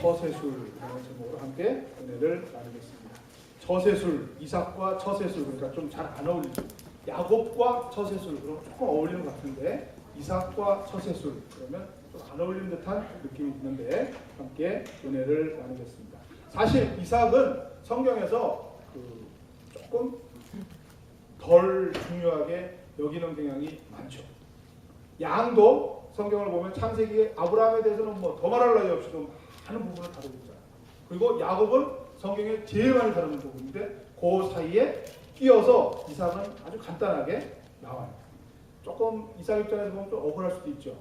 처세술이라는 제목으로 함께 은혜를 나누겠습니다. 처세술, 이삭과 처세술, 그러니까 좀 잘 안 어울리죠. 야곱과 처세술, 그럼 조금 어울리는 것 같은데 이삭과 처세술 그러면 좀 안 어울리는 듯한 느낌이 드는데 함께 은혜를 나누겠습니다. 사실 이삭은 성경에서 조금 덜 중요하게 여기는 경향이 많죠. 양도 성경을 보면 창세기에 아브라함에 대해서는 뭐 더 말할 나위 없이 좀 많은 부분을 다루고 있잖아요. 그리고 야곱은 성경에 제일 많이 다루는 부분인데 그 사이에 끼어서 이삭은 아주 간단하게 나와요. 조금 이삭 입장에서 보면 좀 억울할 수도 있죠.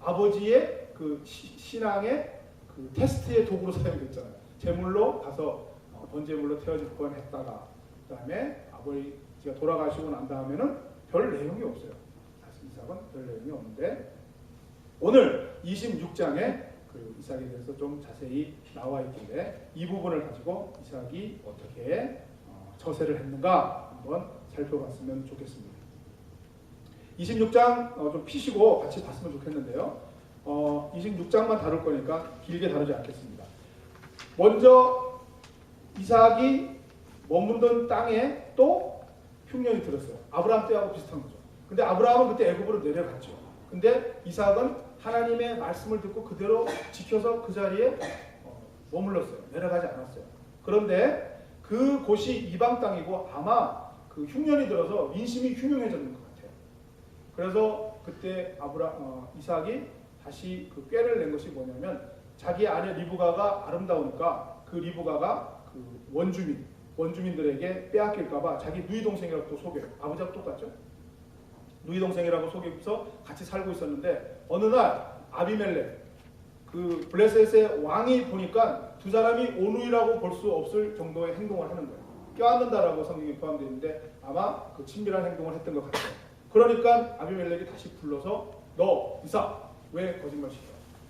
아버지의 그 신앙의 그 테스트의 도구로 사용이 됐잖아요. 제물로 가서 번제물로 태워질 뻔했다가 그다음에 아버지가 돌아가시고 난 다음에는 별 내용이 없어요. 사실 이삭은 별 내용이 없는데 오늘 26장에 그 이삭에 대해서 좀 자세히 나와 있길래 이 부분을 가지고 이삭이 어떻게 처세를 했는가 한번 살펴봤으면 좋겠습니다. 26장 좀 피시고 같이 봤으면 좋겠는데요. 26장만 다룰 거니까 길게 다루지 않겠습니다. 먼저 이삭이 머문던 땅에 또 흉년이 들었어요. 아브라함 때하고 비슷한 거죠. 근데 아브라함은 그때 애굽으로 내려갔죠. 근데 이삭은 하나님의 말씀을 듣고 그대로 지켜서 그 자리에 머물렀어요. 내려가지 않았어요. 그런데 그 곳이 이방 땅이고 아마 그 흉년이 들어서 민심이 흉흉해졌는 것 같아요. 그래서 그때 이삭이 다시 그 꾀를 낸 것이 뭐냐면 자기 아내 리브가가 아름다우니까 그 리브가가 그 원주민들에게 빼앗길까봐 자기 누이 동생이라고 또 속여요. 아버지하고 똑같죠? 누이 동생이라고 속여서 같이 살고 있었는데 어느 날 아비멜렉 그 블레셋의 왕이 보니까 두 사람이 오누이라고 볼 수 없을 정도의 행동을 하는 거예요. 껴안는다라고 성경에 포함되어 있는데 아마 그 친밀한 행동을 했던 것 같아요. 그러니까 아비멜렉이 다시 불러서 너 이삭 왜 거짓말 시켜?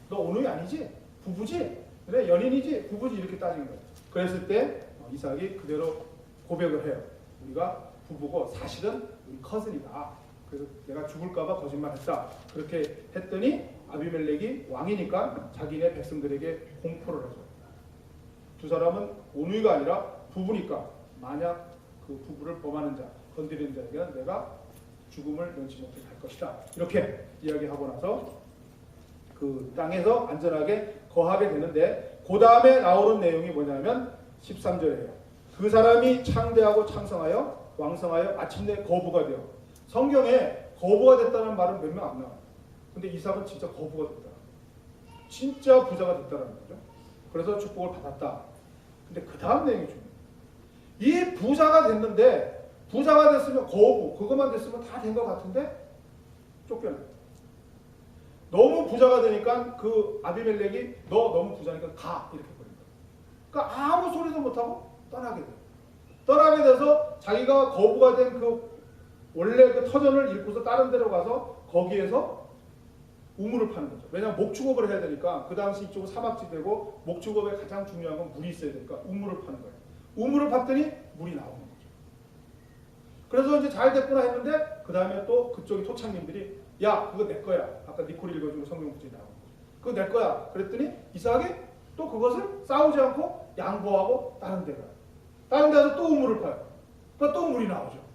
너 오누이 아니지? 부부지? 그래 연인이지? 부부지? 이렇게 따지는 거예요. 그랬을 때 이삭이 그대로 고백을 해요. 우리가 부부고 사실은 우리 커즌이다. 그래서 내가 죽을까봐 거짓말했다. 그렇게 했더니 아비멜렉이 왕이니까 자기네 백성들에게 공포를 하죠. 두 사람은 오누이가 아니라 부부니까 만약 그 부부를 범하는 자, 건드리는 자에게는 내가 죽음을 면치 못하게 할 것이다. 이렇게 이야기하고 나서 그 땅에서 안전하게 거하게 되는데 그 다음에 나오는 내용이 뭐냐면 13절이에요. 그 사람이 창대하고 창성하여 왕성하여 마침내 거부가 되어 성경에 거부가 됐다는 말은 몇 명 안 나와요. 근데 이삭은 진짜 거부가 됐다. 진짜 부자가 됐다는 거죠. 그래서 축복을 받았다. 근데 그 다음 내용이 중요해요. 이 부자가 됐는데 부자가 됐으면 거부 그것만 됐으면 다 된 것 같은데 쫓겨나요. 너무 부자가 되니까 그 아비멜렉이 너 너무 부자니까 가 이렇게 버린 거예요. 그러니까 아무 소리도 못하고 떠나게 돼요. 떠나게 돼서 자기가 거부가 된 그 원래 그 터전을 잃고서 다른 데로 가서 거기에서 우물을 파는 거죠. 왜냐하면 목축업을 해야 되니까 그 당시 이쪽은 사막지대고 목축업에 가장 중요한 건 물이 있어야 되니까 우물을 파는 거예요. 우물을 팠더니 물이 나오는 거죠. 그래서 이제 잘 됐구나 했는데 그 다음에 또 그쪽이 토착민들이 야 그거 내 거야. 아까 니콜이 읽어준 성경 구절이 나오는 거죠. 그거 내 거야. 그랬더니 이삭이 또 그것을 싸우지 않고 양보하고 다른 데 가요. 다른 데서 또 우물을 파요. 그러니까 또 물이 나오죠.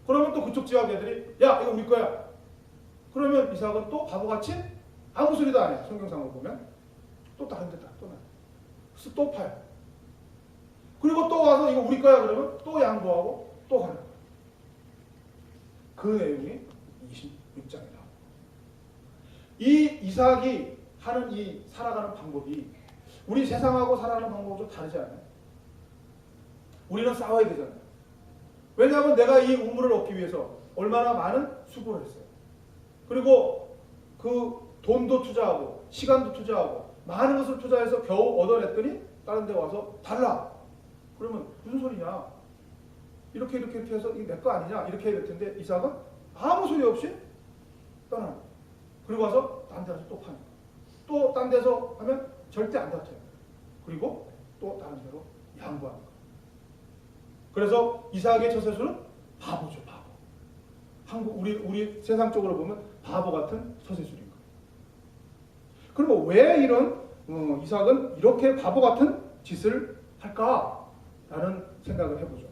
그러면 또 그쪽 지역 애들이 야 이거 우리 거야. 그러면 이삭은 또 바보같이 아무 소리도 안 해요. 성경상으로 보면 또 다른 데다 또 나요. 그래서 또 파요. 그리고 또 와서 이거 우리 거야 그러면 또 양보하고 또 가는 거예요. 그 내용이 26장에 나옵니다. 이 이삭이 하는 이 살아가는 방법이 우리 세상하고 살아가는 방법은 좀 다르지 않아요? 우리는 싸워야 되잖아요. 왜냐하면 내가 이 우물을 얻기 위해서 얼마나 많은 수고를 했어요. 그리고 그 돈도 투자하고 시간도 투자하고 많은 것을 투자해서 겨우 얻어냈더니 다른 데 와서 달라. 그러면 무슨 소리냐. 이렇게 해서 이게 내 거 아니냐. 이렇게 해야 될 텐데 이삭은 아무 소리 없이 떠나는 거예요. 그리고 와서 딴 데서 또 파는 거예요. 또 딴 데서 하면 절대 안 다쳐요. 그리고 또 다른 데로 양보하는 거예요. 그래서 이삭의 처세술은 바보죠, 바보. 우리 세상적으로 보면 바보 같은 처세술인 거예요. 그리고 왜 이삭은 이렇게 바보 같은 짓을 할까라는 생각을 해보죠.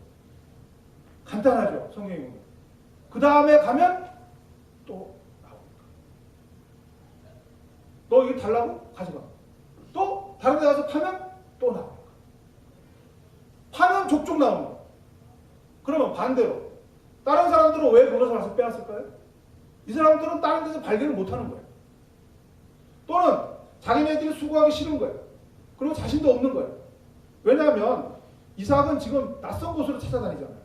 간단하죠, 성경이 보면. 그 다음에 가면 또 나오니까. 너 이거 달라고? 가져가. 또 다른 데 가서 파면 또 나오니까. 파면 족족 나오는 거야. 그러면 반대로 다른 사람들은 왜 그것을 와서 빼앗을까요? 이 사람들은 다른 데서 발견을 못하는 거예요. 또는 자기네들이 수고하기 싫은 거예요. 그리고 자신도 없는 거예요. 왜냐하면 이삭은 지금 낯선 곳으로 찾아다니잖아요.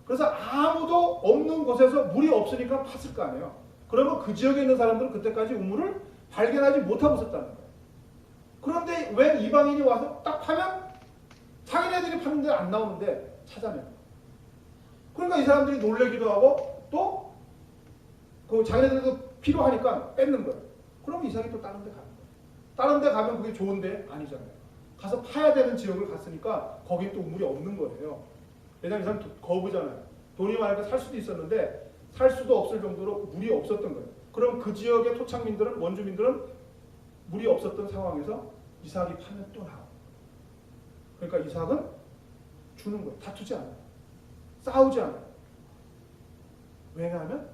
그래서 아무도 없는 곳에서 물이 없으니까 팠을 거 아니에요. 그러면 그 지역에 있는 사람들은 그때까지 우물을 발견하지 못하고 있었다는 거예요. 그런데 왜 이방인이 와서 딱 파면 자기네들이 파는데 안 나오는데 찾아내는 거예요. 그러니까 이 사람들이 놀래기도 하고 또 그 자기네들도 필요하니까 뺏는 거예요. 그럼 이삭이 또 다른 데 가는 거예요. 다른 데 가면 그게 좋은데 아니잖아요. 가서 파야 되는 지역을 갔으니까 거긴 또 우물이 없는 거예요. 왜냐하면 이 사람 거부잖아요. 돈이 많으니까 살 수도 있었는데 살 수도 없을 정도로 물이 없었던 거예요. 그럼 그 지역의 토착민들은, 원주민들은 물이 없었던 상황에서 이삭이 파면 또 나와요. 그러니까 이삭은 주는 거예요. 다투지 않아요. 싸우지 않아요. 왜냐하면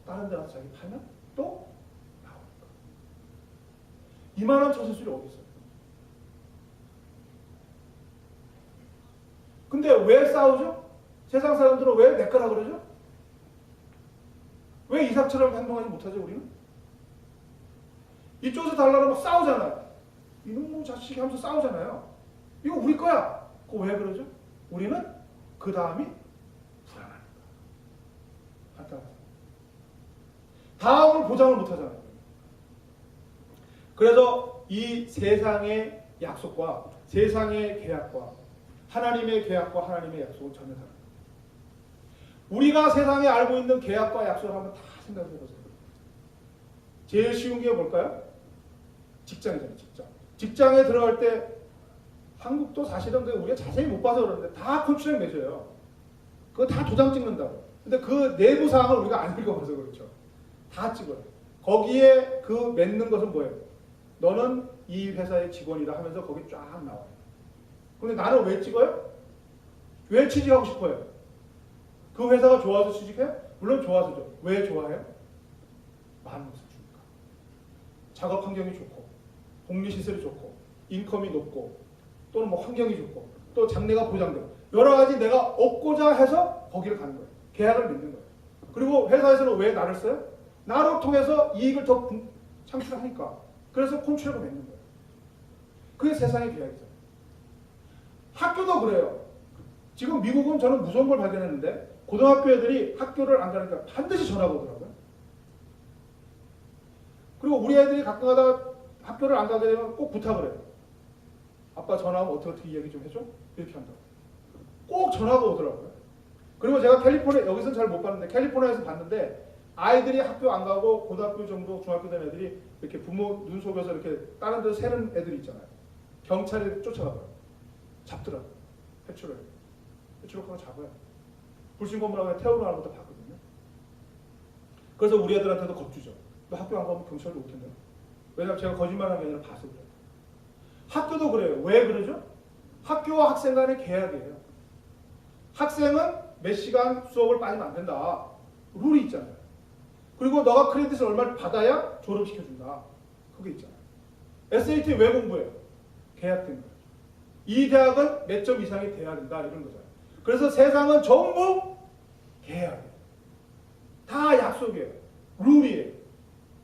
다른 데 가서 자기 팔면 또 나오니까. 이만한 처세술이 어디 있어요? 근데 왜 싸우죠? 세상 사람들은 왜 내 거라 그러죠? 왜 이삭처럼 행동하지 못하죠, 우리는? 이쪽에서 달라고 막 싸우잖아요. 이놈의 자식이 하면서 싸우잖아요. 이거 우리 거야. 그거 왜 그러죠? 우리는 그 다음이 불안하니까. 간단하죠. 다음을 보장을 못하잖아요. 그래서 이 세상의 약속과 세상의 계약과 하나님의 계약과 하나님의 약속은 전혀 다릅니다. 우리가 세상에 알고 있는 계약과 약속을 한번 다 생각해 보세요. 제일 쉬운 게 뭘까요? 직장이잖아요. 직장에 들어갈 때 한국도 사실은 우리가 자세히 못 봐서 그러는데 다 컨트랙 맺어요. 그거 다 도장 찍는다고. 근데 그 내부 사항을 우리가 안 읽어봐서 그렇죠. 다 찍어요. 거기에 그 맺는 것은 뭐예요? 너는 이 회사의 직원이다 하면서 거기 쫙 나와요. 근데 나는 왜 찍어요? 왜 취직하고 싶어요? 그 회사가 좋아서 취직해요? 물론 좋아서죠. 왜 좋아해요? 많은 것을 주니까. 작업 환경이 좋고, 복리시설이 좋고, 인컴이 높고, 또는 뭐 환경이 좋고, 또 장래가 보장되고, 여러 가지 내가 얻고자 해서 거기를 가는 거예요. 계약을 맺는 거예요. 그리고 회사에서는 왜 나를 써요? 나를 통해서 이익을 더 창출하니까. 그래서 콘트랙을 맺는 거예요. 그게 세상의 계약이죠. 학교도 그래요. 지금 미국은 저는 무서운 걸 발견했는데 고등학교 애들이 학교를 안 가니까 반드시 전화가 오더라고요. 그리고 우리 애들이 가끔 가다가 학교를 안 가게 되면 꼭 부탁을 해요. 아빠 전화하면 어떻게 이야기 좀 해줘? 이렇게 한다고. 꼭 전화가 오더라고요. 그리고 제가 캘리포니아, 여기서는 잘 못 봤는데 캘리포니아에서 봤는데 아이들이 학교 안 가고 고등학교 정도, 중학교 된 애들이 이렇게 부모 눈 속여서 이렇게 다른 데서 새는 애들 있잖아요. 경찰이 쫓아가요. 잡더라고요. 회초록하고 잡아요. 불신검문하고 태우러 가는 것도 봤거든요. 그래서 우리 애들한테도 겁주죠. 너 학교 안 가면 경찰도 올 텐데. 왜냐면 제가 거짓말하는 게 아니라 봐서 그래요. 학교도 그래요. 왜 그러죠? 학교와 학생 간의 계약이에요. 학생은 몇 시간 수업을 빠지면 안 된다. 룰이 있잖아요. 그리고 너가 크레딧을 얼마를 받아야 졸업시켜준다. 그게 있잖아요. SAT 왜 공부해요? 계약된 거예요. 이 대학은 몇 점 이상이 돼야 된다. 이런 거잖아요. 그래서 세상은 전부 계약이에요. 다 약속이에요. 룰이에요.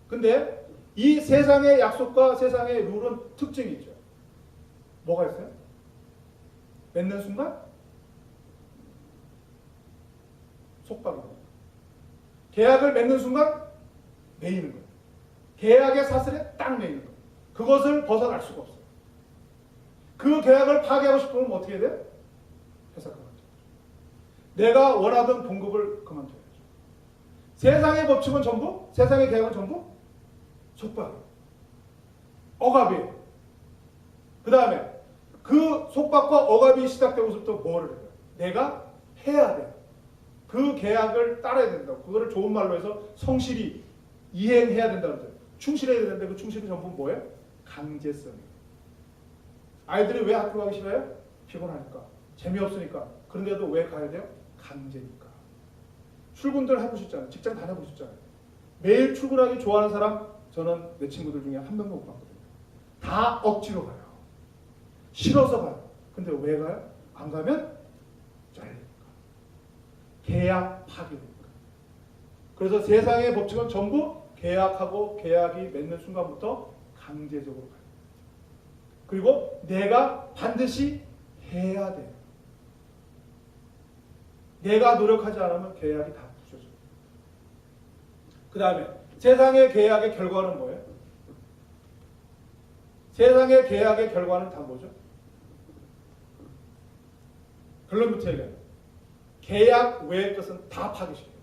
근데 이 세상의 약속과 세상의 룰은 특징이 있죠. 뭐가 있어요? 맺는 순간 속박입니다. 계약을 맺는 순간 매이는 거예요. 계약의 사슬에 딱 매이는 거예요. 그것을 벗어날 수가 없어요. 그 계약을 파괴하고 싶으면 어떻게 해야 돼요? 회사 그만둬야죠. 내가 원하던 봉급을 그만둬야죠. 세상의 법칙은 전부, 세상의 계약은 전부 속박이에요. 억압이에요. 그 다음에 그 속박과 억압이 시작되고서부터 뭐를 해요? 내가 해야 돼요. 그 계약을 따라야 된다고. 그거를 좋은 말로 해서 성실히 이행해야 된다고 그러죠. 충실해야 되는데 그 충실이 전부 뭐예요? 강제성이에요. 아이들이 왜 학교 가기 싫어요? 피곤하니까. 재미없으니까. 그런데도 왜 가야 돼요? 강제니까. 출근들 해보셨잖아요. 직장 다녀보셨잖아요. 매일 출근하기 좋아하는 사람 저는 내 친구들 중에 한 명도 못 봤거든요. 다 억지로 가요. 싫어서 가요. 근데 왜 가요? 안 가면 잘리니까. 계약 파기니까. 그래서 세상의 법칙은 전부 계약하고 계약이 맺는 순간부터 강제적으로 가요. 그리고 내가 반드시 해야 돼요. 내가 노력하지 않으면 계약이 다 부서져요. 그 다음에 세상의 계약의 결과는 뭐예요? 세상의 계약의 결과는 다 뭐죠? 결론부터 얘기해요. 계약 외의 것은 다 파기시켜요.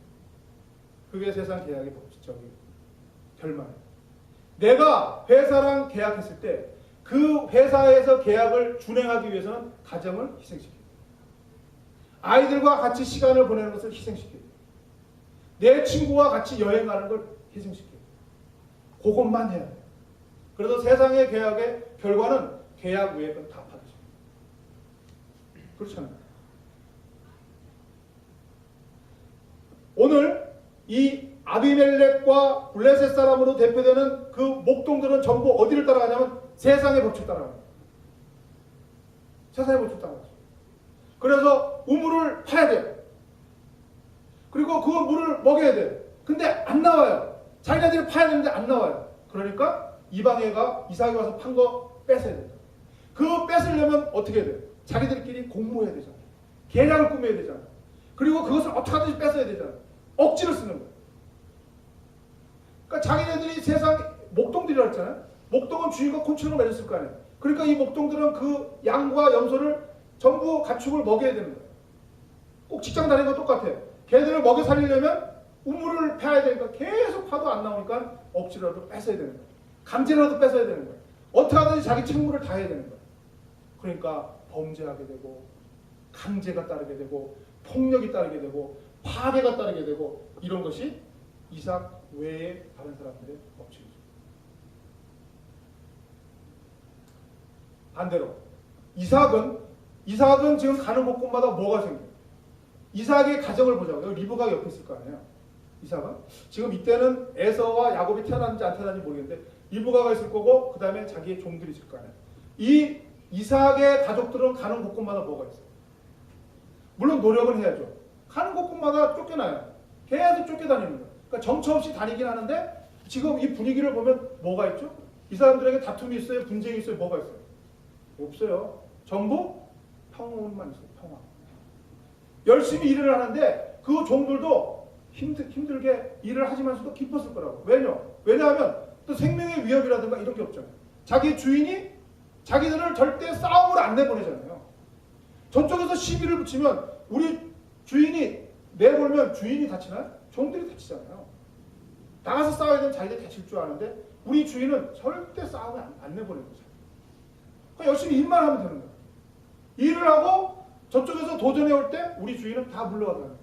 그게 세상 계약의 법칙적인 결말이에요. 내가 회사랑 계약했을 때 그 회사에서 계약을 준행하기 위해서는 가정을 희생시켜요. 아이들과 같이 시간을 보내는 것을 희생시켜요. 내 친구와 같이 여행 가는 걸 희생시켜요. 그것만 해야 돼요. 그래서 세상의 계약의 결과는 계약 외의 건 다 파기시켜요. 그렇잖아요. 오늘 이 아비멜렉과 블레셋 사람으로 대표되는 그 목동들은 전부 어디를 따라가냐면 세상의 법칙 따라가요. 세상의 법칙 따라가죠. 그래서 우물을 파야 돼요. 그리고 그 물을 먹여야 돼요. 근데 안 나와요. 자기네들이 파야 되는데 안 나와요. 그러니까 이방애가 이삭이 와서 판 거 뺏어야 돼요. 그 뺏으려면 어떻게 해야 돼요? 자기들끼리 공모해야 되잖아요. 계략을 꾸며야 되잖아요. 그리고 그것을 어떻게 하든지 뺏어야 되잖아요. 억지로 쓰는 거예요. 그러니까 자기네들이 세상 목동들이라고 했잖아요. 목동은 주인과 곤충을 맺었을 거 아니에요. 그러니까 이 목동들은 그 양과 염소를 전부 가축을 먹여야 되는 거예요. 꼭 직장 다니는 거 똑같아요. 걔들을 먹여 살리려면 우물을 패야 되니까 계속 파도 안 나오니까 억지로라도 뺏어야 되는 거예요. 강제로라도 뺏어야 되는 거예요. 어떻게 하든지 자기 책무를 다해야 되는 거예요. 그러니까 범죄하게 되고 강제가 따르게 되고 폭력이 따르게 되고 파괴가 따르게 되고 이런 것이 이삭 외에 다른 사람들의 법칙이죠. 반대로 이삭은 지금 가는 곳곳마다 뭐가 생겨요? 이삭의 가정을 보자고요. 리브가가 옆에 있을 거 아니에요. 이삭은 지금 이때는 에서와 야곱이 태어났는지 안 태어났는지 모르겠는데 리브가가 있을 거고 그 다음에 자기의 종들이 있을 거 아니에요. 이 이삭의 가족들은 가는 곳곳마다 뭐가 있어요? 물론 노력은 해야죠. 가는 곳곳마다 쫓겨나요. 계속 쫓겨다니는 거예요. 그러니까 정처 없이 다니긴 하는데 지금 이 분위기를 보면 뭐가 있죠? 이 사람들에게 다툼이 있어요? 분쟁이 있어요? 뭐가 있어요? 없어요. 전부 평온만 있어요. 평화. 열심히 일을 하는데 그 종들도 힘들게 일을 하지만서도 기뻤을 거라고. 왜냐하면 또 생명의 위협이라든가 이런 게 없잖아요. 자기 주인이 자기들을 절대 싸움을 안 내보내잖아요. 저쪽에서 시비를 붙이면 우리 주인이 내몰면 주인이 다치나요? 종들이 다치잖아요. 나가서 싸워야 되면 자기들 다칠 줄 아는데 우리 주인은 절대 싸움을 안 내보내는 거죠. 그러니까 열심히 일만 하면 되는 거예요. 일을 하고 저쪽에서 도전해 올 때 우리 주인은 다 물러가는 거예요.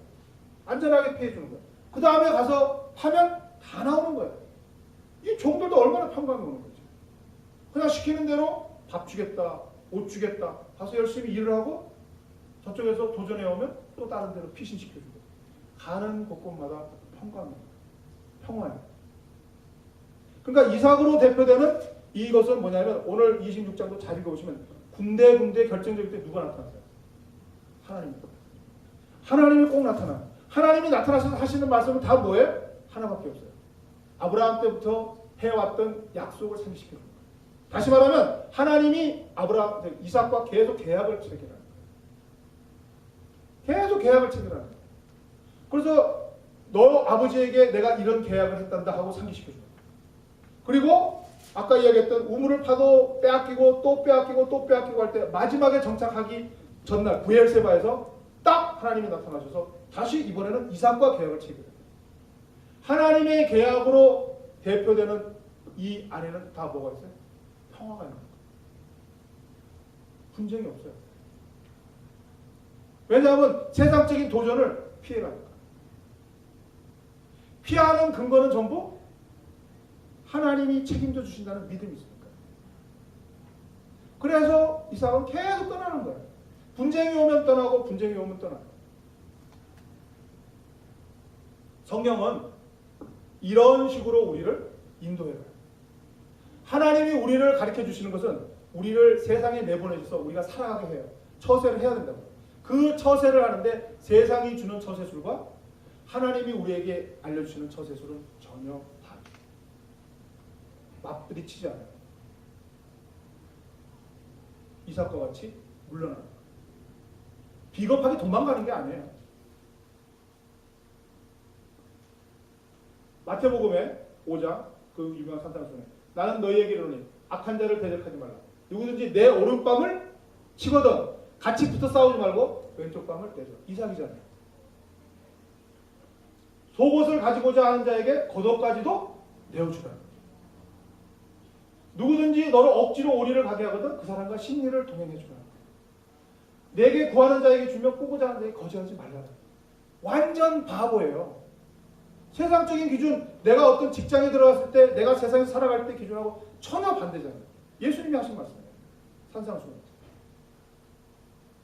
안전하게 피해주는 거예요. 그 다음에 가서 하면 다 나오는 거예요. 이 종들도 얼마나 평강이 오는 거지. 그냥 시키는 대로 밥 주겠다, 옷 주겠다. 가서 열심히 일을 하고 저쪽에서 도전해 오면 또 다른 데로 피신시켜주고 가는 곳곳마다 평화예요. 그러니까 이삭으로 대표되는 이것은 뭐냐면 오늘 26장도 잘 읽어보시면 군데 결정적일 때 누가 나타났어요? 하나님입니다. 하나님이 꼭 나타나요. 하나님이 나타나셔서 하시는 말씀은 다 뭐예요? 하나밖에 없어요. 아브라함 때부터 해왔던 약속을 상기시켜줍니다. 다시 말하면 하나님이 이삭과 계속 계약을 체결하는 거예요. 계속 계약을 체결하는 거예요. 그래서 너 아버지에게 내가 이런 계약을 했단다 하고 상기시켜줘요. 그리고 아까 이야기했던 우물을 파도 빼앗기고 또 빼앗기고 또 빼앗기고 할 때 마지막에 정착하기 전날 부엘세바에서 딱 하나님이 나타나셔서 다시 이번에는 이삭과 계약을 체결해요. 하나님의 계약으로 대표되는 이 안에는 다 뭐가 있어요? 평화가 있는 거예요. 분쟁이 없어요. 왜냐하면 세상적인 도전을 피해가니까. 피하는 근거는 전부 하나님이 책임져 주신다는 믿음이 있으니까. 그래서 이삭은 계속 떠나는 거예요. 분쟁이 오면 떠나고 분쟁이 오면 떠나요. 성경은 이런 식으로 우리를 인도해요. 하나님이 우리를 가르쳐 주시는 것은 우리를 세상에 내보내줘서 우리가 살아가게 해요. 처세를 해야 된다고. 그 처세를 하는데 세상이 주는 처세술과 하나님이 우리에게 알려주시는 처세술은 전혀 다르다. 맞부딪히지 않아요. 이삭과 같이 물러나는 거예요. 비겁하게 도망가는 게 아니에요. 마태복음의 5장 그 유명한 산상수훈에 나는 너희에게 이르노니 악한 자를 대적하지 말라. 누구든지 내 오른뺨을 치거든 같이 붙어 싸우지 말고 왼쪽 뺨을 떼줘. 이삭이잖아요. 속옷을 가지고자 하는 자에게 겉옷까지도 내어주라. 누구든지 너를 억지로 오리를 가게 하거든 그 사람과 심리를 동행해주라. 내게 구하는 자에게 주며 꾸고자 하는 자에게 거절하지 말라. 완전 바보예요. 세상적인 기준, 내가 어떤 직장에 들어갔을 때, 내가 세상에서 살아갈 때 기준하고 전혀 반대잖아요. 예수님이 하신 말씀이에요. 산상수훈.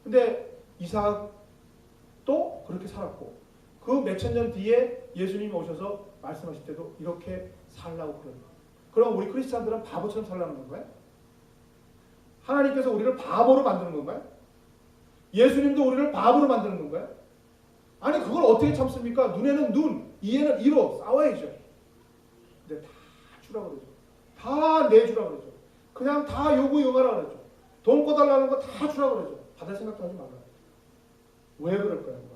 근데 이삭도 그렇게 살았고, 그 몇천 년 뒤에 예수님이 오셔서 말씀하실 때도 이렇게 살라고 그래요. 그럼 우리 크리스찬들은 바보처럼 살라는 건가요? 하나님께서 우리를 바보로 만드는 건가요? 예수님도 우리를 바보로 만드는 건가요? 아니 그걸 어떻게 참습니까? 눈에는 눈, 이에는 이로 싸워야죠. 근데 다 주라고 그러죠. 다 내주라고 그러죠. 그냥 다 요구요구하라고 그러죠. 돈 꺼달라는 거 다 주라고 그러죠. 받을 생각도 하지 말라고. 왜 그럴까요?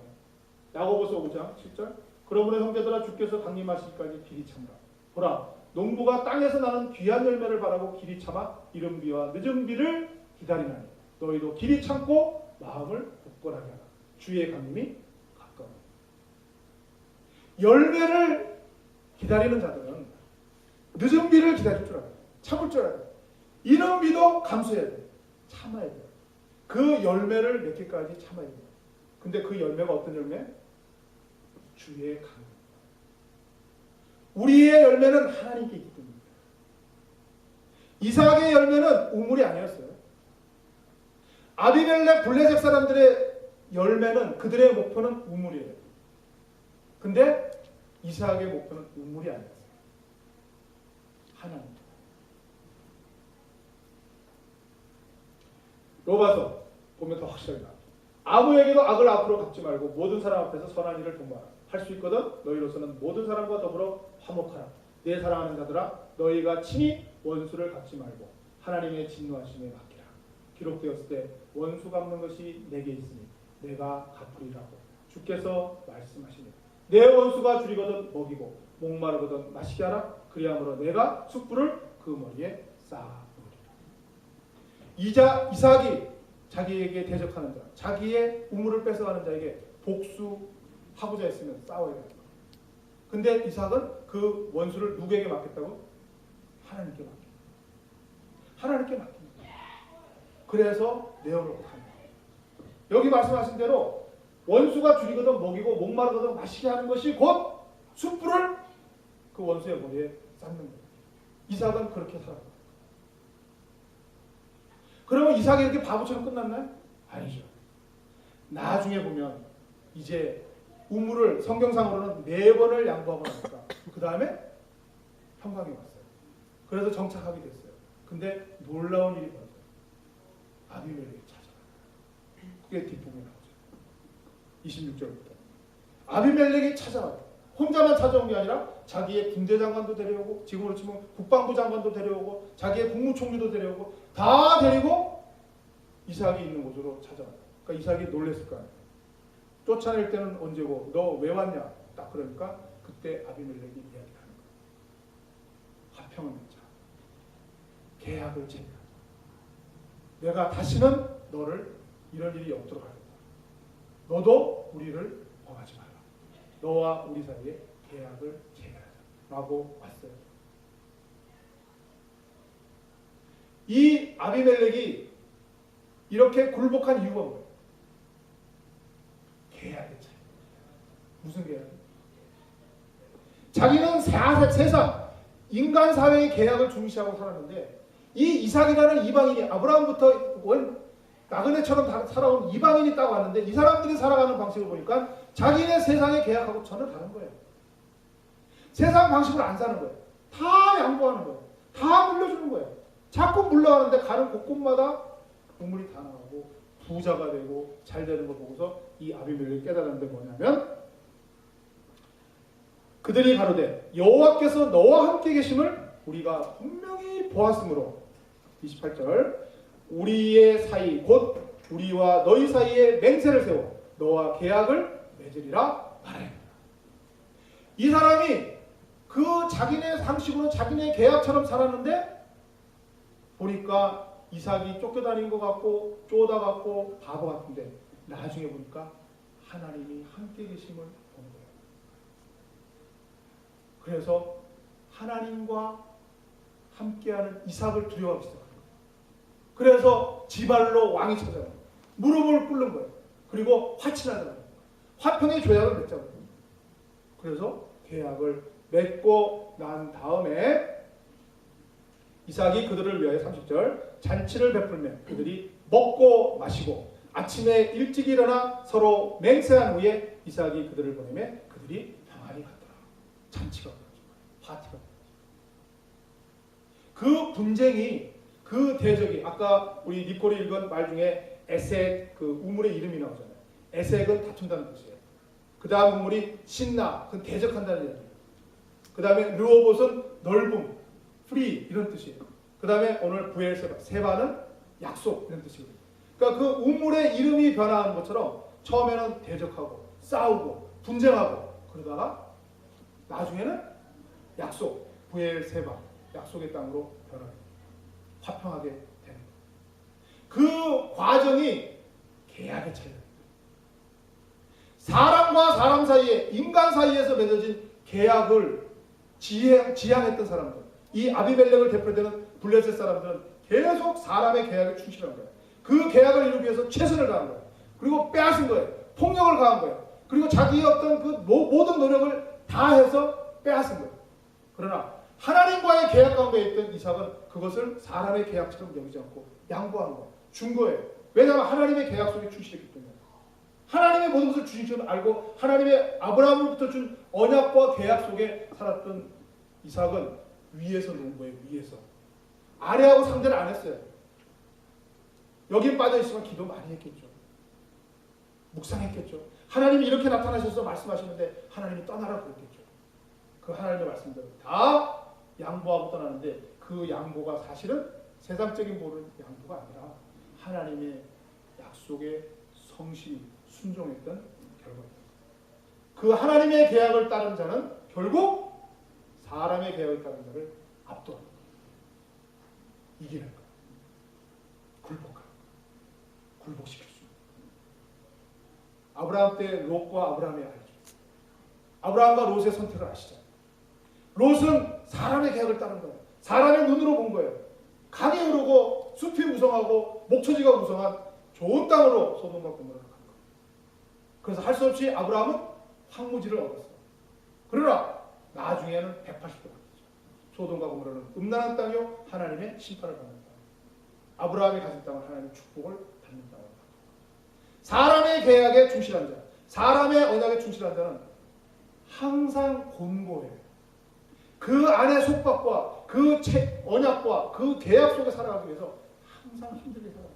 야고보서 5장 7절 그러므로 형제들아 주께서 강림하시기까지 길이 참으라. 보라 농부가 땅에서 나는 귀한 열매를 바라고 길이 참아 이른 비와 늦은 비를 기다리나니 너희도 길이 참고 마음을 굳건하게 하라. 주의 강림이 가까워. 열매를 기다리는 자들은 늦은 비를 기다릴 줄 알아요. 참을 줄 알아요. 이른 비도 감수해야 돼요. 참아야 돼요. 그 열매를 맺기까지 참아야 돼요. 근데 그 열매가 어떤 열매? 주의 강림. 우리의 열매는 하나님께 있기 때문입니다. 이삭의 열매는 우물이 아니었어요. 아비멜렉 블레셋 사람들의 열매는 그들의 목표는 우물이에요. 근데 이삭의 목표는 우물이 아니었어요. 하나님. 로마서 보면 더 확실하게 나와요. 아무에게도 악을 앞으로 갚지 말고 모든 사람 앞에서 선한 일을 도모하라. 할 수 있거든 너희로서는 모든 사람과 더불어 화목하라. 내 사랑하는 자들아 너희가 친히 원수를 갚지 말고 하나님의 진노하심에 맡기라. 기록되었을 때 원수 갚는 것이 내게 있으니 내가 갚으리라고 주께서 말씀하시니라. 내 원수가 줄이거든 먹이고 목마르거든 마시게 하라. 그리함으로 내가 숯불을 그 머리에 쌓아놓으리라. 이삭이 자기에게 대적하는 자, 자기의 우물을 뺏어가는 자에게 복수하고자 했으면 싸워야 됩니다. 근데 이삭은 그 원수를 누구에게 맡겼다고? 하나님께 맡깁니다. 하나님께 맡깁니다. 그래서 내어놓고 갑니다. 여기 말씀하신 대로 원수가 줄이거든 먹이고 목마르거든 마시게 하는 것이 곧 숯불을 그 원수의 머리에 쌓는 거예요. 이삭은 그렇게 살았어요. 그러면 이삭이 이렇게 바보처럼 끝났나요? 아니죠. 나중에 보면 이제 우물을 성경상으로는 4번을 양보하고 나니까 그 다음에 평강이 왔어요. 그래서 정착하게 됐어요. 근데 놀라운 일이 벌어져요. 아비멜렉이 찾아와요. 그게 뒷부분에 나오죠. 26절부터. 아비멜렉이 찾아와요. 혼자만 찾아온 게 아니라 자기의 군대장관도 데려오고 지금으로 치면 국방부 장관도 데려오고 자기의 국무총리도 데려오고 다 데리고 이삭이 있는 곳으로 찾아와요. 그러니까 이삭이 놀랬을 거 아니에요. 쫓아낼 때는 언제고 너 왜 왔냐? 딱 그러니까 그때 아비멜렉이 이야기를 하는 거예요. 화평을 맺자. 계약을 체결하자. 내가 다시는 너를 이런 일이 없도록 하겠다. 너도 우리를 범하지 마라. 너와 우리 사이에 계약을 체결하자. 라고 왔어요. 이 아비멜렉이 이렇게 굴복한 이유가 뭐예요? 계약의 차이. 무슨 계약? 자기는 세상 인간 사회의 계약을 중시하고 살았는데 이 이삭이라는 이방인이 아브라함부터 나그네처럼 살아온 이방인이 딱 왔는데 이 사람들이 살아가는 방식을 보니까 자기네 세상의 계약하고 전혀 다른 거예요. 세상 방식으로 안 사는 거예요. 다 양보하는 거예요. 다 물려주는 거예요. 자꾸 물러가는데 가는 곳곳마다 국물이 다 나오고 부자가 되고 잘 되는 걸 보고서 이 아비멜렉이 깨달았는데 뭐냐면 그들이 가로되 여호와께서 너와 함께 계심을 우리가 분명히 보았으므로 28절 우리의 사이 곧 우리와 너희 사이에 맹세를 세워 너와 계약을 맺으리라 말해. 이 사람이 그 자기네 상식으로 자기네 계약처럼 살았는데 보니까 이삭이 쫓겨다닌 것 같고 쪼다같고 바보 같은데 나중에 보니까 하나님이 함께 계심을 본 거예요. 그래서 하나님과 함께하는 이삭을 두려워하기 시작합니다. 그래서 지발로 왕이 찾아와요. 무릎을 꿇는 거예요. 그리고 화친하잖아요. 화평의 조약을 맺자고요. 그래서 계약을 맺고 난 다음에 이삭이 그들을 위하여 30절 잔치를 베풀며 그들이 먹고 마시고 아침에 일찍 일어나 서로 맹세한 후에 이삭이 그들을 보내며 그들이 평안히 갔더라. 잔치가 파티가 그 분쟁이 그 대적이 아까 우리 니콜이 읽은 말 중에 에색 그 우물의 이름이 나오잖아요. 에색은 다툰다는 뜻이에요. 그 다음 우물이 신나 그 대적한다는 얘기예요. 그 다음에 르호봇은 넓음, 프리 이런 뜻이에요. 그 다음에 오늘 부엘세바, 세바는 약속 이런 뜻이거든요. 그러니까 그 우물의 이름이 변화하는 것처럼 처음에는 대적하고 싸우고 분쟁하고 그러다가 나중에는 약속, 부엘세바, 약속의 땅으로 변화해요. 화평하게 되는 거예요. 그 과정이 계약의 차이입니다. 사람과 사람 사이에 인간 사이에서 맺어진 계약을 지향했던 사람들, 이 아비멜렉을 대표되는 블레셋 사람들은 계속 사람의 계약에 충실한 거예요. 그 계약을 이루기 위해서 최선을 다한 거예요. 그리고 빼앗은 거예요. 폭력을 가한 거예요. 그리고 자기의 어떤 그 모든 노력을 다해서 빼앗은 거예요. 그러나 하나님과의 계약 가운데 있던 이삭은 그것을 사람의 계약처럼 여기지 않고 양보한 거예요. 준 거예요. 왜냐하면 하나님의 계약 속에 충실했기 때문에. 하나님의 모든 것을 주신 줄 알고 하나님의 아브라함으로부터 준 언약과 계약 속에 살았던 이삭은 위에서 놓은 거예요. 위에서. 아래하고 상대를 안 했어요. 여기 빠져있으면 기도 많이 했겠죠. 묵상했겠죠. 하나님이 이렇게 나타나셔서 말씀하시는데 하나님이 떠나라 그랬겠죠. 그 하나님의 말씀대로 다 양보하고 떠나는데 그 양보가 사실은 세상적인 모든 양보가 아니라 하나님의 약속에 성실히 순종했던 결과입니다. 그 하나님의 계약을 따른 자는 결국 사람의 계약을 따른 자를 압도합니다. 이기는 것. 굴복시킬 수 있는 아브라함 때 롯과 아브라함의 알죠. 아브라함과 롯의 선택을 아시잖아요. 롯은 사람의 계약을 따른 거예요. 사람의 눈으로 본 거예요. 강이 흐르고 숲이 무성하고 목초지가 무성한 좋은 땅으로 소돔과 고모라를 간 거예요. 그래서 할 수 없이 아브라함은 황무지를 얻었어요. 그러나 나중에는 180도 바뀌죠. 소돔과 고모라는 음란한 땅이요 하나님의 심판을 받는 땅. 아브라함이 가진 땅은 하나님의 축복을 받는 땅으로. 사람의 계약에 충실한 자, 사람의 언약에 충실한 자는 항상 곤고해요. 그 안에 속박과 그 언약과 그 계약 속에 살아가기 위해서 항상 힘들게 살아요.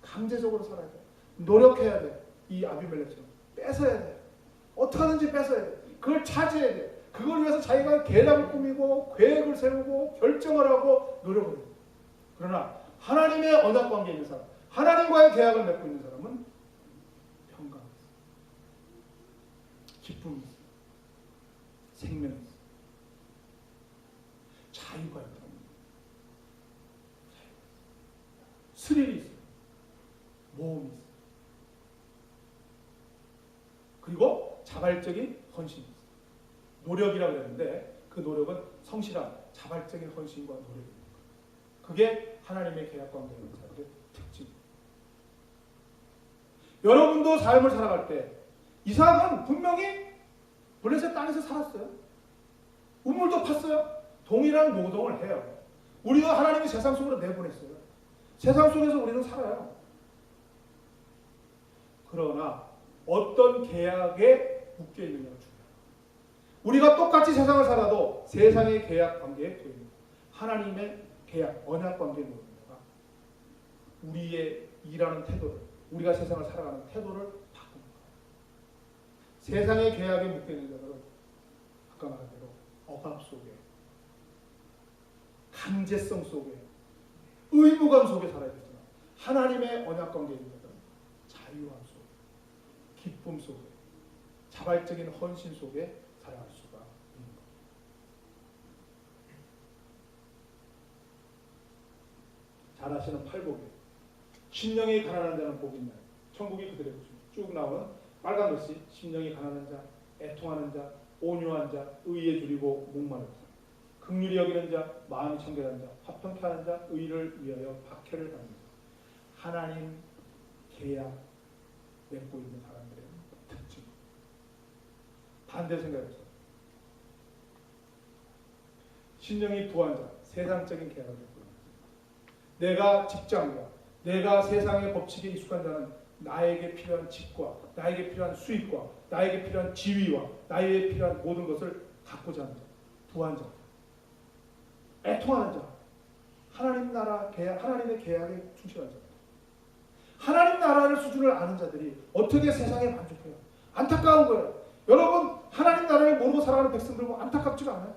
강제적으로 살아야 돼요. 노력해야 돼요. 이 아비멜렉처럼 뺏어야 돼요. 어떻게 하든지 뺏어야 돼요. 그걸 차지해야 돼요. 그걸 위해서 자기가 계략을 꾸미고 계획을 세우고 결정을 하고 노력을 해요. 그러나 하나님의 언약 관계에 있는 사람, 하나님과의 계약을 맺고 있는 사람은 평강이 있어요. 기쁨이 있어요. 생명이 있어요. 자유가 있다. 스릴이 있어요. 모험이 있어요. 그리고 자발적인 헌신이 있어요. 노력이라고 그랬는데 그 노력은 성실한 자발적인 헌신과 노력입니다. 그게 하나님의 계약 관계에 있는 사람들의 특징입니다. 여러분도 삶을 살아갈 때 이삭은 분명히 블레셋 땅에서 살았어요. 우물도 팠어요. 동일한 노동을 해요. 우리도 하나님이 세상 속으로 내보냈어요. 세상 속에서 우리는 살아요. 그러나 어떤 계약에 묶여 있느냐가 중요해요. 우리가 똑같이 세상을 살아도 세상의 계약 관계에 보입니다. 하나님의 계약, 언약 관계에 놓는다가 우리의 일하는 태도를, 우리가 세상을 살아가는 태도를 바꿉니다. 세상의 계약에 묶여 있는 자들은 아까 말한 대로 억압 속에, 강제성 속에, 의무감 속에 살아야 되지만 하나님의 언약 관계에 있는 자들은 자유함 속에, 기쁨 속에, 자발적인 헌신 속에 살아갈 수가 있는 겁니다. 잘 아시는 팔복에 심령이 가난한 자는 복이 있나요? 천국이 그들의 것입니다. 쭉 나오는 빨간 글씨, 심령이 가난한 자, 애통하는 자, 온유한 자, 의에 줄이고 목마른 자, 긍휼히 여기는 자, 마음이 청결한 자, 화평케 하는 자, 의를 위하여 박해를 받는 자. 하나님 계약 맺고 있는 사람들의 특징. 반대 생각해보세요. 심령이 부한 자, 세상적인 계약을 맺고 있는 자. 내가 직장과 내가 세상의 법칙에 익숙한 자는 나에게 필요한 직과 나에게 필요한 수익과 나에게 필요한 지위와 나에게 필요한 모든 것을 갖고자 하는 자, 부한 자, 애통하는 자, 하나님 나라 계약, 하나님의 계약에 충실한 자, 하나님 나라의 수준을 아는 자들이 어떻게 세상에 만족해요? 안타까운 거예요. 여러분, 하나님 나라를 모르고 살아가는 백성들 보면 안타깝지가 않아요?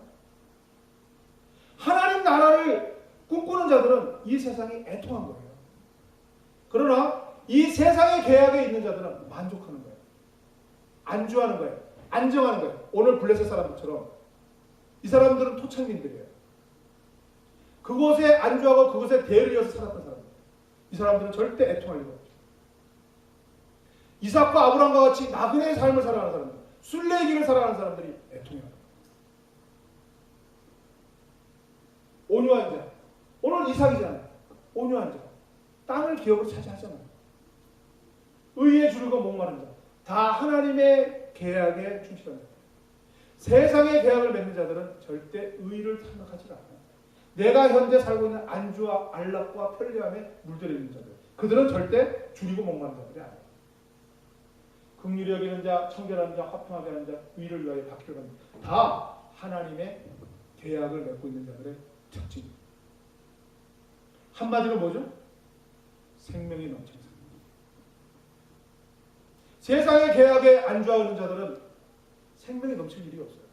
하나님 나라를 꿈꾸는 자들은 이 세상이 애통한 거예요. 그러나 이 세상의 계약에 있는 자들은 만족하는 거예요. 안주하는 거예요. 안정하는 거예요. 오늘 블레셋 사람들처럼 이 사람들은 토착민들이에요. 그곳에 안주하고 그곳에 대를 이어서 살았던 사람들. 이 사람들은 절대 애통할 리가 없죠. 이삭과 아브라함과 같이 나그네의 삶을 살아가는 사람들, 순례의 길을 살아가는 사람들이 애통해요. 온유한 자. 오늘 이삭이잖아요. 온유한 자. 땅을 기업으로 차지하잖아요. 의에 줄이고 목마른 자. 다 하나님의 계약에 충실한 자. 세상의 계약을 맺는 자들은 절대 의를 생각하지 않아요. 내가 현재 살고 있는 안주와 안락과 편리함에 물들어 있는 자들. 그들은 절대 줄이고 목마른 자들이 아니에요. 긍휼히 여기는 자, 청결한 자, 화평하게 하는 자, 의를 위하여 박해를 받는 자. 다 하나님의 계약을 맺고 있는 자들의 특징입니다. 한마디로 뭐죠? 생명이 넘치는 삶. 세상의 계약에 안주하고 있는 자들은 생명이 넘칠 일이 없어요.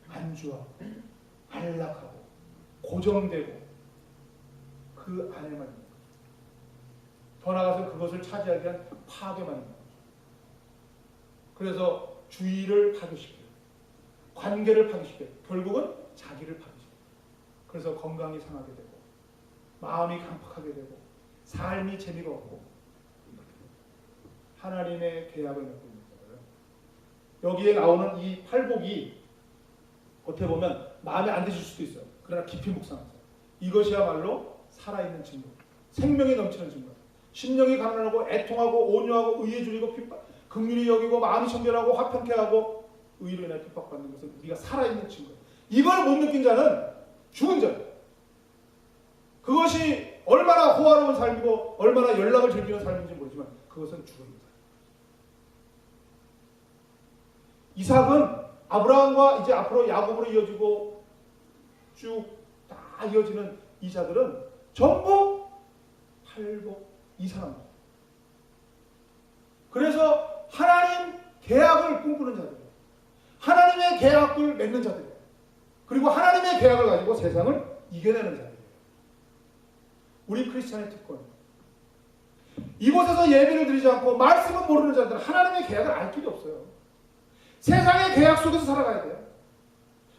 안주하고 안락하고 고정되고 그 안에만 있는 거죠. 더 나아가서 그것을 차지하기 위한 파괴만 있는 거죠. 그래서 주의를 파괴시켜요. 관계를 파괴시켜요. 결국은 자기를 파괴시켜요. 그래서 건강이 상하게 되고 마음이 강팍하게 되고 삶이 재미가 없고 하나님의 계약을 맺고 있는 거예요. 여기에 나오는 이 팔복이 어떻게 보면 마음에 안 드실 수도 있어요. 그러나 깊이 묵상하세요. 이것이야말로 살아있는 증거, 생명이 넘치는 증거. 심령이 가난하고 애통하고 온유하고 의에 줄이고 긍휼히 여기고 마음이 청결하고 화평케 하고 의로 인해 핍박받는 것은 우리가 살아있는 증거. 이걸 못 느낀 자는 죽은 자예요. 그것이 얼마나 호화로운 삶이고 얼마나 연락을 즐기는 삶인지 모르지만 그것은 죽은 자예요. 이삭은 아브라함과 이제 앞으로 야곱으로 이어지고 쭉 다 이어지는 이 자들은 전부 팔복 이 사람들. 그래서 하나님 계약을 꿈꾸는 자들이에요. 하나님의 계약을 맺는 자들이에요. 그리고 하나님의 계약을 가지고 세상을 이겨내는 자들이에요. 우리 크리스찬의 특권. 이곳에서 예배를 드리지 않고 말씀은 모르는 자들은 하나님의 계약을 알 길이 없어요. 세상의 계약 속에서 살아가야 돼요.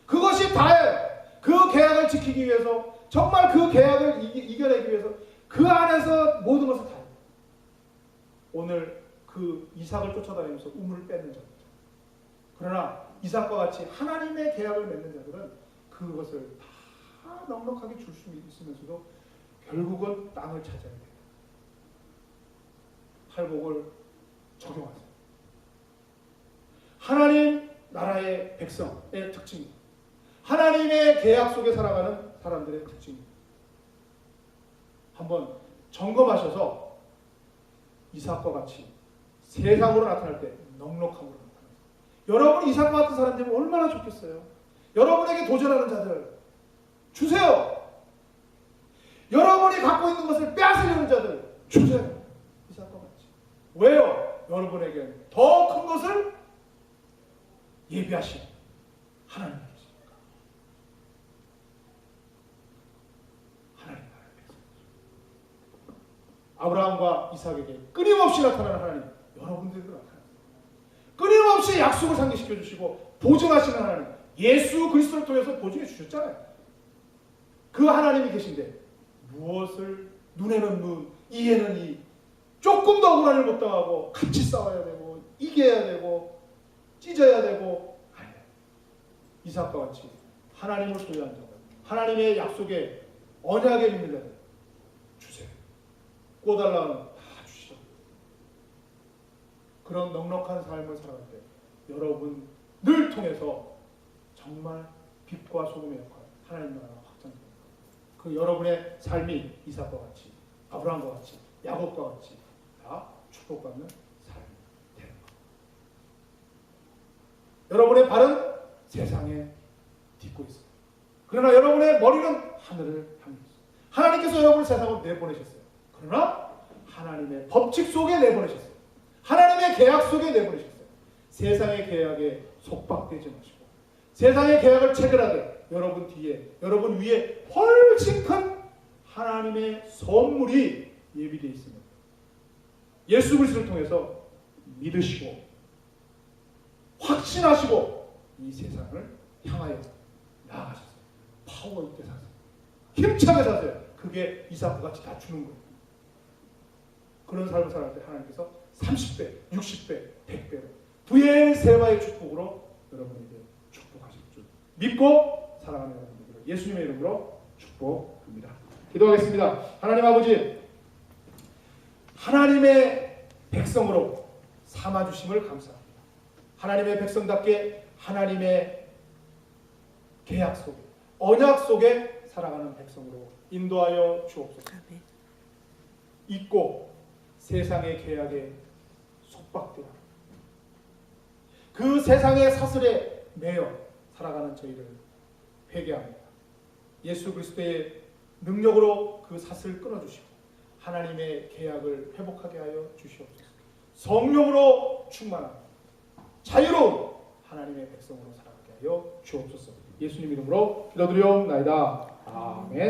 그것이 다예요. 그 계약을 지키기 위해서 정말 그 계약을 이겨내기 위해서 그 안에서 모든 것을 다 해요. 오늘 그 이삭을 쫓아다니면서 우물을 뺏는 자들. 그러나 이삭과 같이 하나님의 계약을 맺는 자들은 그것을 다 넉넉하게 줄 수 있으면서도 결국은 땅을 찾아야 돼요. 팔복을 적용하세요. 하나님 나라의 백성의 특징입니다. 하나님의 계약 속에 살아가는 사람들의 특징입니다. 한번 점검하셔서 이삭과 같이 세상으로 나타날 때 넉넉함으로 나타나요. 여러분 이삭과 같은 사람 되면 얼마나 좋겠어요. 여러분에게 도전하는 자들 주세요. 여러분이 갖고 있는 것을 빼앗으려는 자들 주세요. 이삭과 같이. 왜요? 여러분에게 더 큰 것을 예비하신 하나님 계십니까? 하나님 나라의 백성. 아브라함과 이삭에게 끊임없이 나타나는 하나님, 여러분들도 나타납니다. 끊임없이 약속을 상기시켜 주시고 보증하시는 하나님, 예수 그리스도를 통해서 보증해 주셨잖아요. 그 하나님이 계신데 무엇을 눈에는 눈, 이에는 이, 조금 더 억울함을 못 당하고 같이 싸워야 되고 이겨야 되고 찢어야 되고, 아니야. 이삭과 같이 하나님을 소유한 자들, 하나님의 약속에 언약에 믿는 자들 주세요. 꿔달라는 다 주시죠. 그런 넉넉한 삶을 살아갈 때 여러분을 통해서 정말 빛과 소금의 역할, 하나님 나라가 확장됩니다. 그 여러분의 삶이 이삭과 같이, 아브라함과 같이, 야곱과 같이 다 축복받는 삶이 되는 겁니다. 여러분의 발은 세상에 딛고 있습니다. 그러나 여러분의 머리는 하늘을 향해 있습니다. 하나님께서 여러분을 세상으로 내보내셨어요. 그러나 하나님의 법칙 속에 내보내셨어요. 하나님의 계약 속에 내보내셨어요. 세상의 계약에 속박되지 마시고 세상의 계약을 체결하되 여러분 뒤에, 여러분 위에 훨씬 큰 하나님의 선물이 예비되어 있습니다. 예수 그리스도를 통해서 믿으시고 확신하시고 이 세상을 향하여 나아가셨어요. 파워 있게 사세요. 힘차게 사세요. 그게 이삭과 같이 다 주는 거예요. 그런 삶을 살아갈 때 하나님께서 30배, 60배, 100배로 부의 세바의 축복으로 여러분에게 축복하실 줄 믿고 사랑하는 여러분들 예수님의 이름으로 축복합니다. 기도하겠습니다. 하나님 아버지, 하나님의 백성으로 삼아주심을 감사합니다. 하나님의 백성답게 하나님의 계약 속에, 언약 속에 살아가는 백성으로 인도하여 주옵소서. 잊고 세상의 계약에 속박되어 그 세상의 사슬에 매여 살아가는 저희를 회개합니다. 예수 그리스도의 능력으로 그 사슬을 끊어주시고 하나님의 계약을 회복하게 하여 주시옵소서. 성령으로 충만한 자유로운 하나님의 백성으로 살아가게 하여 주옵소서. 예수님 이름으로 기도드리옵나이다. 아멘.